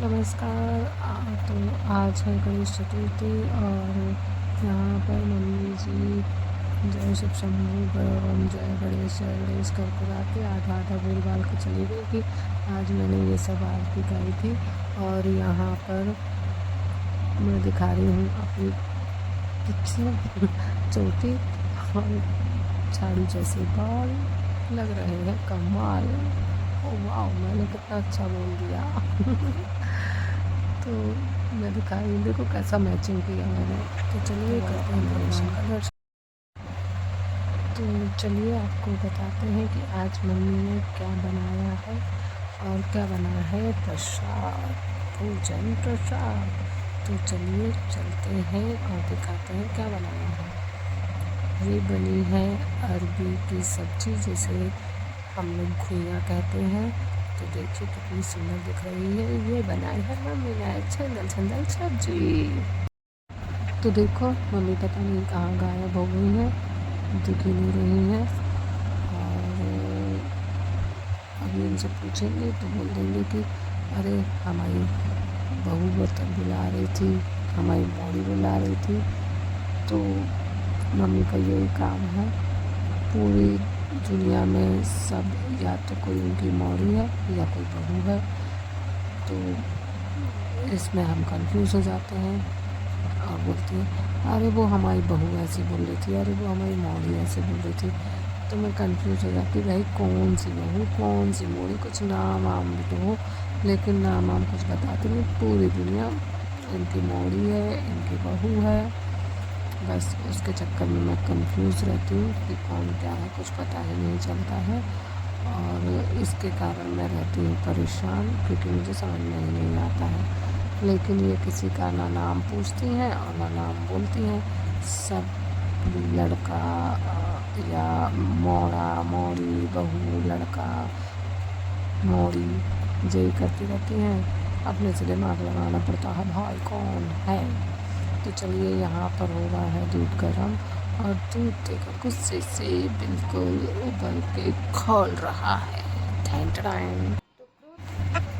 नमस्कार। तो आज है गणेश चतुर्थी और यहाँ पर मम्मी जी जय शिव शंभू ओम जय गणेश कर आके आधा आधा बोल बाल के चली गई कि आज मैंने ये सब आरती गाई थी। और यहाँ पर मैं दिखा रही हूँ अपनी पिछली चोटी और झाड़ू जैसे बाल लग रहे हैं कमाल। वाह, मैंने कितना अच्छा बोल दिया। तो मैं दिखा रही हूँ, देखो कैसा मैचिंग किया मैंने। तो चलिए करते हैं भगवान का दर्शन। तो चलिए आपको बताते हैं कि आज मम्मी ने क्या बनाया है और क्या बना है प्रसाद, भोजन प्रसाद। तो चलिए चलते हैं और दिखाते हैं क्या बनाया है। ये बनी है अरबी की सब्जी, जिसे हम लोग घुइयाँ कहते हैं। तो देखिए कितनी सुंदर दिख रही है। ये बनाई है मम्मी ने छंदल छंदल सब्जी। तो देखो मम्मी पता नहीं कहाँ गायब हो गई है, दिख ही नहीं रही है। और अभी उनसे पूछेंगे तो बोल देंगे कि अरे हमारी बहू बुला रही थी, हमारी मौड़ी बुला रही थी। तो मम्मी का यही काम है, पूरी दुनिया में सब या तो कोई उनकी मौड़ी है या कोई बहू है। तो इसमें हम कंफ्यूज हो जाते हैं और बोलती है अरे वो हमारी बहू ऐसे बोल रही थी, अरे वो हमारी मौड़ी ऐसे बोल रही थी। तो मैं कंफ्यूज हो जाती, भाई कौन सी बहू कौन सी मौड़ी, कुछ नाम वाम भी तो हो, लेकिन नाम वाम कुछ बताती नहीं। पूरी दुनिया इनकी मौड़ी है, इनकी बहू है, बस उसके चक्कर में मैं कंफ्यूज रहती हूँ कि कौन क्या है, कुछ पता ही नहीं चलता है। और इसके कारण मैं रहती हूँ परेशान, क्योंकि मुझे समझ में ही नहीं आता है। लेकिन ये किसी का ना नाम पूछती हैं और ना नाम बोलती हैं। सब लड़का या मौड़ा मौड़ी, बहू लड़का मौड़ी यही करती रहती हैं। अपने से दिमाग लगाना पड़ता है, भाई कौन है। तो चलिए यहाँ पर हो रहा है दूध गर्म, और दूध देखो गुस्से से बिल्कुल उबल के खौल रहा है।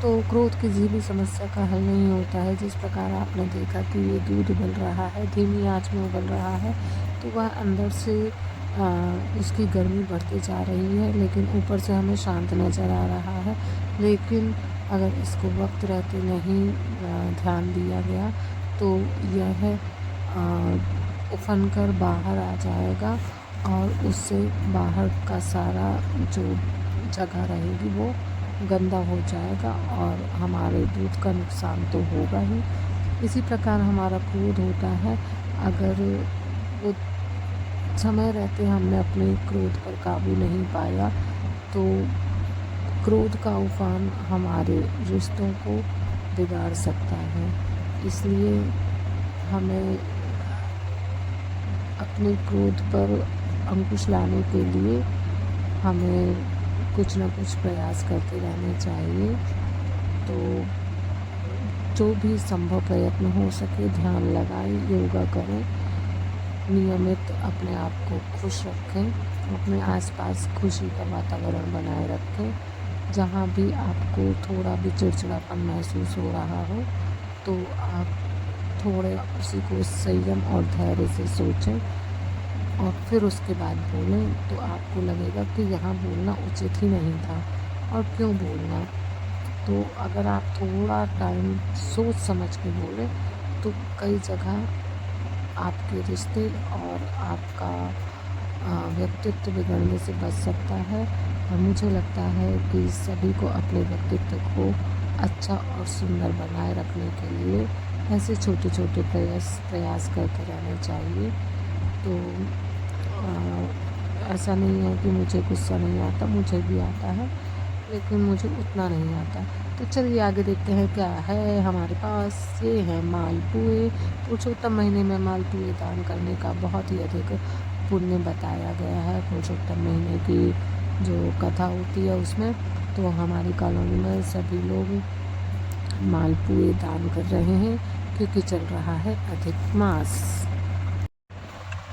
तो क्रोध किसी भी समस्या का हल नहीं होता है। जिस प्रकार आपने देखा कि ये दूध उबल रहा है, धीमी आंच में उबल रहा है, तो वह अंदर से उसकी गर्मी बढ़ती जा रही है, लेकिन ऊपर से हमें शांत नज़र आ रहा है। लेकिन अगर इसको वक्त रहते नहीं ध्यान दिया गया तो यह उफन कर बाहर आ जाएगा, और उससे बाहर का सारा जो जगह रहेगी वो गंदा हो जाएगा, और हमारे दूध का नुकसान तो होगा ही। इसी प्रकार हमारा क्रोध होता है। अगर वो समय रहते हमने अपने क्रोध पर काबू नहीं पाया, तो क्रोध का उफान हमारे रिश्तों को बिगाड़ सकता है। इसलिए हमें अपने क्रोध पर अंकुश लाने के लिए हमें कुछ ना कुछ प्रयास करते रहने चाहिए। तो जो भी संभव प्रयत्न हो सके ध्यान लगाएं, योगा करें, नियमित अपने आप को खुश रखें, अपने आसपास खुशी का वातावरण बनाए रखें। जहाँ भी आपको थोड़ा भी चिड़चिड़ापन महसूस हो रहा हो तो आप थोड़े उसी को संयम और धैर्य से सोचें और फिर उसके बाद बोलें। तो आपको लगेगा कि यहाँ बोलना उचित ही नहीं था, और क्यों बोलना। तो अगर आप थोड़ा टाइम सोच समझ के बोलें तो कई जगह आपके रिश्ते और आपका व्यक्तित्व बिगड़ने से बच सकता है। और मुझे लगता है कि सभी को अपने व्यक्तित्व को अच्छा और सुंदर बनाए रखने के लिए ऐसे छोटे छोटे प्रयास करते रहने चाहिए। तो ऐसा नहीं है कि मुझे गुस्सा नहीं आता, मुझे भी आता है, लेकिन मुझे उतना नहीं आता। तो चलिए आगे देखते हैं क्या है हमारे पास। ये है मालपुए। पुरुषोत्तम महीने में मालपुए दान करने का बहुत ही अधिक पुण्य बताया गया है। पुरुषोत्तम महीने की जो कथा होती है उसमें तो हमारी कॉलोनी में सभी लोग मालपुए दान कर रहे हैं, क्योंकि चल रहा है अधिक मास।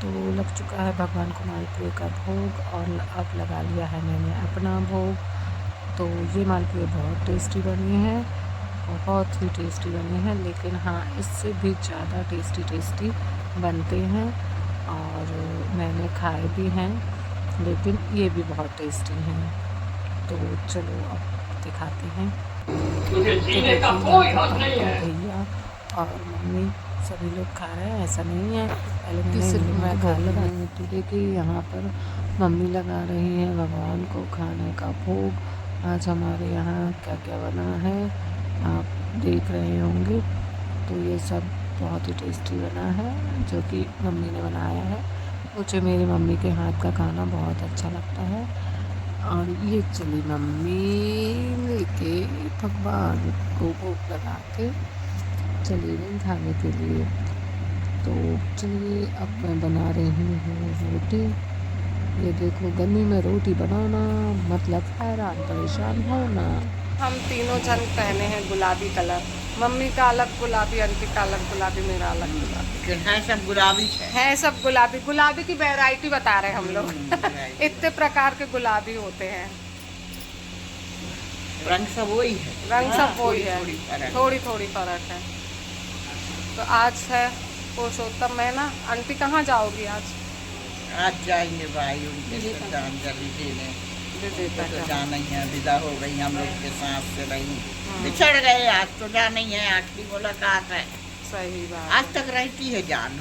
तो लग चुका है भगवान को मालपुए का भोग, और अब लगा लिया है मैंने अपना भोग। तो ये मालपुए बहुत टेस्टी बनी है और बहुत ही टेस्टी बने हैं, लेकिन हाँ इससे भी ज़्यादा टेस्टी बनते हैं और मैंने खाए भी हैं, लेकिन ये भी बहुत टेस्टी हैं। तो चलो अब दिखाते हैं। तो देखिए भैया और मम्मी सभी लोग खा रहे हैं, ऐसा नहीं है पहले मैं खा लगा। तो देखिए यहाँ पर मम्मी लगा रही हैं भगवान को खाने का भोग। आज हमारे यहाँ क्या क्या बना है आप देख रहे होंगे। तो ये सब बहुत ही टेस्टी बना है जो कि मम्मी ने बनाया है। मुझे मेरी मम्मी के हाथ का खाना बहुत अच्छा लगता है। और ये चली मम्मी लेके भगवान को भोग लगा के चली गई खाने के लिए। तो चलिए अब मैं बना रही हूँ रोटी। ये देखो गर्मी में रोटी बनाना मतलब हैरान परेशान होना। हम तीनों जन पहने हैं गुलाबी कलर, मम्मी का अलग गुलाबी, आंटी का अलग गुलाबी, मेरा अलग गुलाबी है। सब गुलाबी है, सब गुलाबी। गुलाबी की वैरायटी बता रहे हम लोग। इतने प्रकार के गुलाबी होते हैं, रंग सब वही है, रंग सब वही है, थोड़ी थोड़ी फर्क है। तो आज है पुरुषोत्तम महीना। आंटी कहाँ जाओगी आज? आज जाएंगे भाई उनके श्रद्धांजलि देने। तो जाना ही है, विदा हो गई हम लोग के साथ से रही, बिछड़ गए। आज तो जाना ही है, आखिरी मुलाकात है। सही बात। आज तक रहती है जान,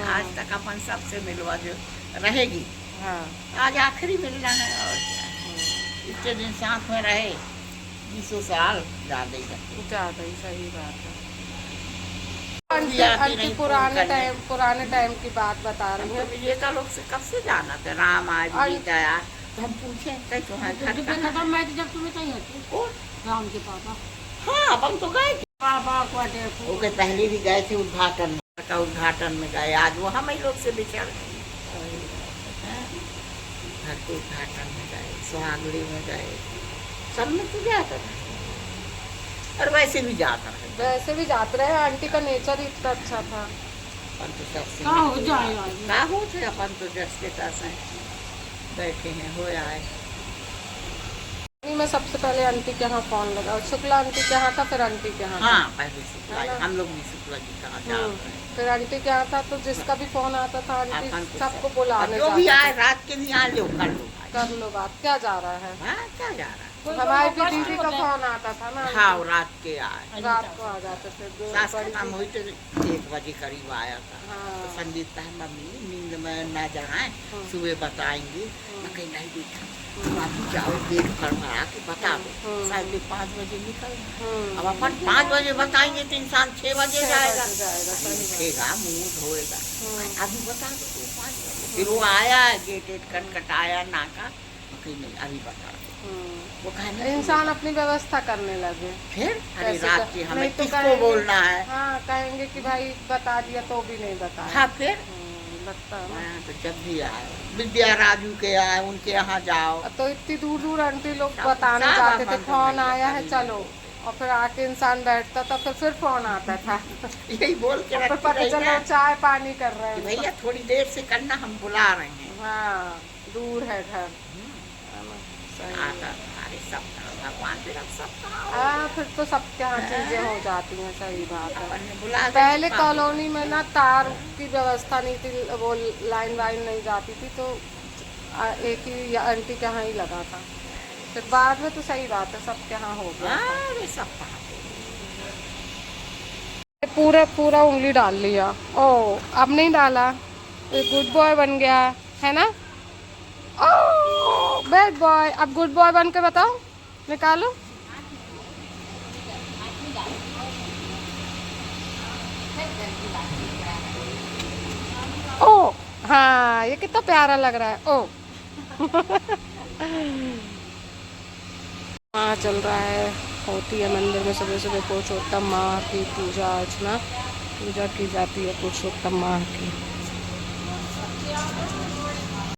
आज तक अपन सबसे मिलवा जो रहेगी। हाँ। आज आखिरी मिलना है और क्या। इतने दिन साथ में रहे, 20 साल ज्यादा ही। सही बात है। आंटी पुराने टाइम की बात बता रही है। विजेता लोग से कब से जाना था, राम आया विजेता आया तो हम पूछे जब तुम्हें चाहिए राम के पापा। हाँ अपन तो गए पापा को पहले भी गए थे उद्घाटन में गए। आज वो हम ही लोग से बिछड़ गए, घर के उद्घाटन में गए, सुहागली में गए, सब में तो जाता रहे और वैसे भी जाते रहे। आंटी का नेचर ही इतना अच्छा था। अपन तो सबसे हो जाएगा अपन तो जस के तस हैं, बैठे हैं हो आए। मैं सबसे पहले आंटी के यहाँ फोन लगा, शुक्ला आंटी के यहाँ था, फिर आंटी के यहाँ। हाँ पहले शुक्ला, हम लोग भी शुक्ला जी कहाँ जा रहे हैं। फिर आंटी के यहाँ था, तो जिसका भी फोन आता था आंटी सबको बुलाने जो भी आए, रात के भी आ लो, कर लो बात। क्या जा रहा है? क्या जा रहा है? हमारी भी दीदी का फोन आता था ना। हाँ रात के आए, रात को आ जाते थे। सास का काम हुई तो 1 बजे करीब आया था। हाँ। तो संगीत है मम्मी नींद में न जाए, सुबह बताएंगे। मैं कहीं नहीं देखा, आप जाओ देख भरभरा के बता दो, शायद 5 बजे निकल। अब अपन 5 बजे बताएंगे तो इंसान 6 बजे जाएगा, उठेगा मुँह धोएगा। अभी बता दो 5 बजे। फिर वो आया, गेट खटखटाया नाका, कहीं नहीं अभी बता दो। वो इंसान अपनी व्यवस्था करने लगे। फिर अरे रात की हमें तो किसको बोलना है? हाँ कहेंगे कि भाई बता दिया तो भी नहीं बताया। हाँ फिर लगता है तो जब भी आए विद्या राजू के आए उनके यहाँ जाओ, तो इतनी दूर आंटी लोग बताने जाते थे फोन आया है चलो, और फिर आके इंसान बैठता था, फिर फोन आता था। यही बोल के पता चलो चाय पानी कर रहे हैं, भैया थोड़ी देर से करना, हम बुला रहे हैं। हाँ दूर है घर। भगवान फिर तो सबके यहाँ चीजें हो जाती हैं। सही बात है। पहले कॉलोनी में ना तार की व्यवस्था नहीं थी, वो लाइन वाइन नहीं जाती थी, तो एक ही आंटी के यहाँ ही लगा था। फिर बाद में तो सही बात है सबके यहाँ हो गया। पूरा उंगली डाल लिया। ओ अब नहीं डाला, गुड बॉय बन गया है ना। ओह बैड बॉय, अब गुड बॉय बन के बताओ, निकालो। ओ हाँ ये कितना प्यारा लग रहा है। ओ वहाँ चल रहा है, होती है मंदिर में सुबह सुबह पुरुषोत्तम माह की पूजा अर्चना, पूजा की जाती है पुरुषोत्तम माह की।